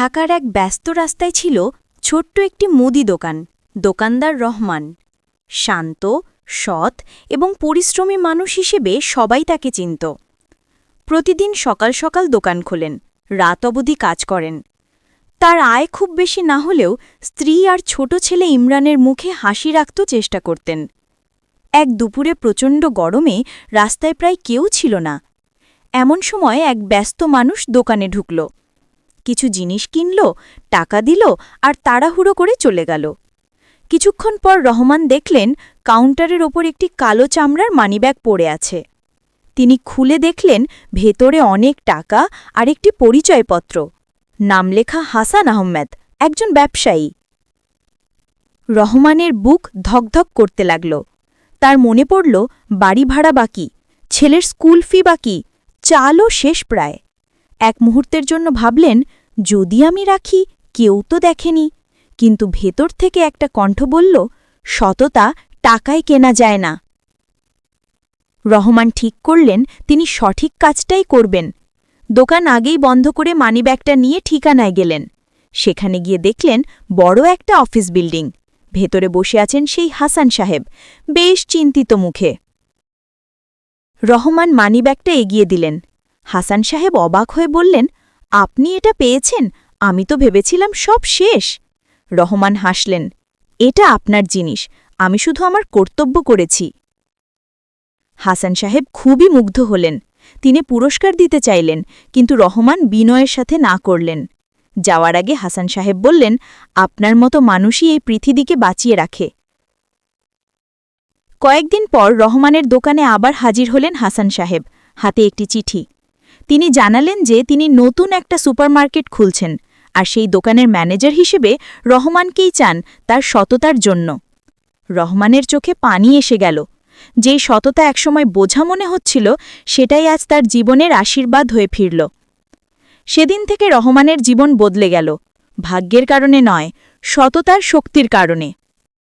ঢাকার এক ব্যস্ত রাস্তায় ছিল ছোট্ট একটি মুদি দোকান। দোকানদার রহমান শান্ত, সৎ এবং পরিশ্রমী মানুষ হিসেবে সবাই তাকে চিনত। প্রতিদিন সকাল সকাল দোকান খোলেন, রাত অবধি কাজ করেন। তার আয় খুব বেশি না হলেও স্ত্রী আর ছোট ছেলে ইমরানের মুখে হাসি রাখতে চেষ্টা করতেন। এক দুপুরে প্রচণ্ড গরমে রাস্তায় প্রায় কেউ ছিল না। এমন সময় এক ব্যস্ত মানুষ দোকানে ঢুকল, কিছু জিনিস কিনল, টাকা দিল আর তাড়াহুড়ো করে চলে গেল। কিছুক্ষণ পর রহমান দেখলেন কাউন্টারের ওপর একটি কালো চামড়ার মানিব্যাগ পড়ে আছে। তিনি খুলে দেখলেন ভেতরে অনেক টাকা আর একটি পরিচয়পত্র, নাম লেখা হাসান আহমেদ, একজন ব্যবসায়ী। রহমানের বুক ধকধক করতে লাগল। তার মনে পড়ল বাড়ি ভাড়া বাকি, ছেলের স্কুল ফি বাকি, চালও শেষ প্রায়। এক মুহূর্তের জন্য ভাবলেন, যদি আমি রাখি, কেউ তো দেখেনি। কিন্তু ভেতর থেকে একটা কণ্ঠ বলল, সততা টাকায় কেনা যায় না। রহমান ঠিক করলেন তিনি সঠিক কাজটাই করবেন। দোকান আগেই বন্ধ করে মানিব্যাগটা নিয়ে ঠিকানায় গেলেন। সেখানে গিয়ে দেখলেন বড় একটা অফিস বিল্ডিং। ভেতরে বসে আছেন সেই হাসান সাহেব, বেশ চিন্তিত মুখে। রহমান মানিব্যাগটা এগিয়ে দিলেন। হাসান সাহেব অবাক হয়ে বললেন, আপনি এটা পেয়েছেন? আমি তো ভেবেছিলাম সব শেষ। রহমান হাসলেন, এটা আপনার জিনিস, আমি শুধু আমার কর্তব্য করেছি। হাসান সাহেব খুবই মুগ্ধ হলেন। তিনি পুরস্কার দিতে চাইলেন, কিন্তু রহমান বিনয়ের সাথে না করলেন। যাওয়ার আগে হাসান সাহেব বললেন, আপনার মতো মানুষই এই পৃথিবীকে বাঁচিয়ে রাখে। কয়েকদিন পর রহমানের দোকানে আবার হাজির হলেন হাসান সাহেব, হাতে একটি চিঠি। তিনি জানালেন যে তিনি নতুন একটা সুপারমার্কেট খুলছেন, আর সেই দোকানের ম্যানেজার হিসেবে রহমানকেই চান তার সততার জন্য। রহমানের চোখে পানি এসে গেল। যেই সততা একসময় বোঝা মনে হচ্ছিল, সেটাই আজ তার জীবনের আশীর্বাদ হয়ে ফিরল। সেদিন থেকে রহমানের জীবন বদলে গেল, ভাগ্যের কারণে নয়, সততার শক্তির কারণে।